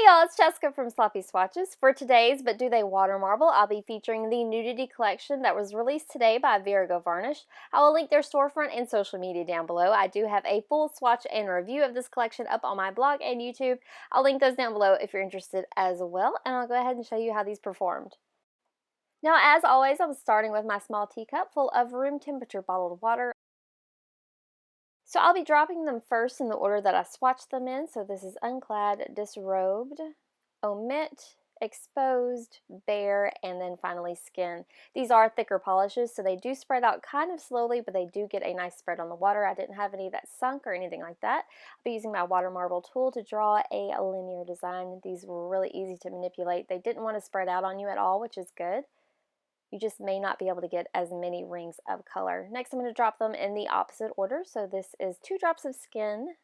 y'all, it's Jessica from Sloppy Swatches. For today's But Do They Watermarble, I'll be featuring the Nudity collection that was released today by Virago Varnish. I will link their storefront and social media down below. I do have a full swatch and review of this collection up on my blog and YouTube. I'll link those down below if you're interested as well, and I'll go ahead and show you how these performed. Now, as always, I'm starting with my small teacup full of room temperature bottled water. So I'll be dropping them first in the order that I swatched them in. So this is Unclad, Disrobed, Omit, Exposed, Bare, and then finally Skin. These are thicker polishes, so they do spread out kind of slowly, but they do get a nice spread on the water. I didn't have any that sunk or anything like that. I'll be using my Watermarble tool to draw a linear design. These were really easy to manipulate. They didn't want to spread out on you at all, which is good. You just may not be able to get as many rings of color. Next, I'm going to drop them in the opposite order. So this is 2 drops of Skin,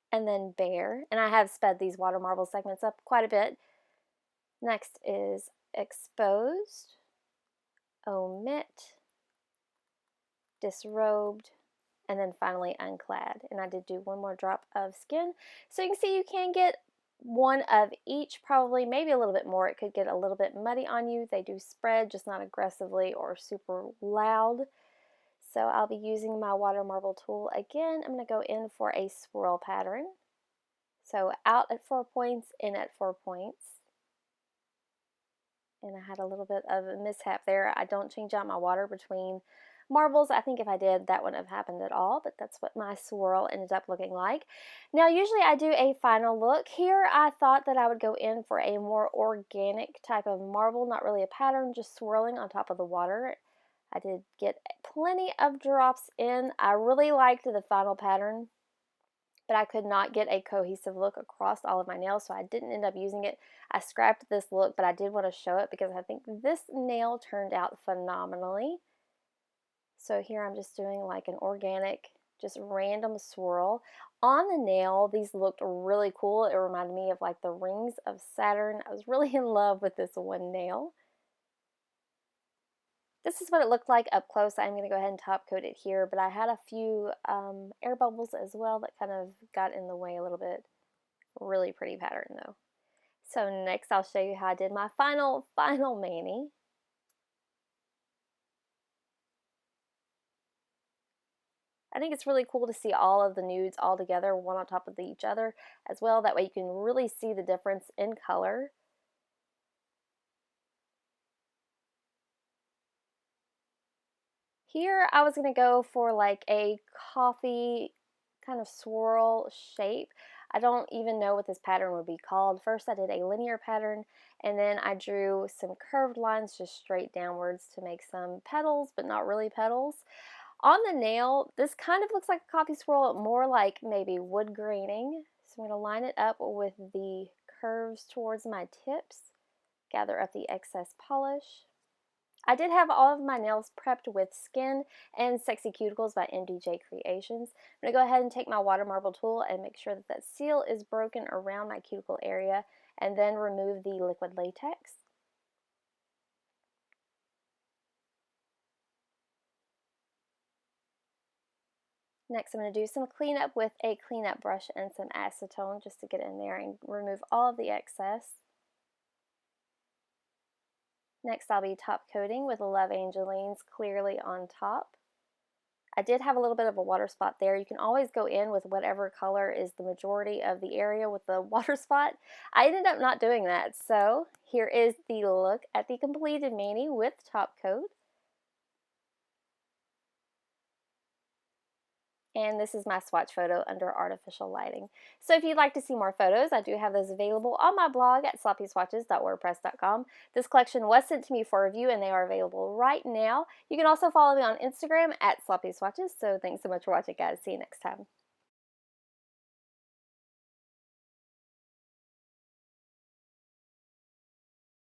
and then Bare. And I have sped these Watermarble segments up quite a bit. Next is Exposed, Omit, Disrobed, and then finally Unclad. And I did do 1 more drop of Skin. So you can see you can get 1 of each, probably, maybe a little bit more. It could get a little bit muddy on you. They do spread, just not aggressively or super loud. So I'll be using my Watermarble tool again. I'm going to go in for a swirl pattern. So out at 4 points, in at 4 points. And I had a little bit of a mishap there. I don't change out my water between marbles. I think if I did, that wouldn't have happened at all, but that's what my swirl ended up looking like. Now, usually I do a final look. Here, I thought that I would go in for a more organic type of marble, not really a pattern, just swirling on top of the water. I did get plenty of drops in. I really liked the final pattern, but I could not get a cohesive look across all of my nails, so I didn't end up using it. I scrapped this look, but I did want to show it because I think this nail turned out phenomenally. So here I'm just doing like an organic, just random swirl. On the nail, these looked really cool. It reminded me of like the rings of Saturn. I was really in love with this one nail. This is what it looked like up close. I'm going to go ahead and top coat it here, but I had a few air bubbles as well that kind of got in the way a little bit. Really pretty pattern though. So next I'll show you how I did my final mani. I think it's really cool to see all of the nudes all together, one on top of each other as well. That way you can really see the difference in color. Here I was going to go for like a coffee kind of swirl shape. I don't even know what this pattern would be called. First I did a linear pattern, and then I drew some curved lines just straight downwards to make some petals, but not really petals. On the nail, this kind of looks like a coffee swirl, more like maybe wood graining. So I'm going to line it up with the curves towards my tips, gather up the excess polish. I did have all of my nails prepped with Skin and Sexy Cuticles by MDJ Creations. I'm going to go ahead and take my Watermarble tool and make sure that that seal is broken around my cuticle area, and then remove the liquid latex. Next, I'm going to do some cleanup with a cleanup brush and some acetone just to get in there and remove all of the excess. Next, I'll be top coating with Love Angelines clearly on top. I did have a little bit of a water spot there. You can always go in with whatever color is the majority of the area with the water spot. I ended up not doing that, so here is the look at the completed mani with top coat. And this is my swatch photo under artificial lighting. So if you'd like to see more photos, I do have those available on my blog at sloppyswatches.wordpress.com. This collection was sent to me for review, and they are available right now. You can also follow me on Instagram at sloppyswatches. So thanks so much for watching, guys. See you next time.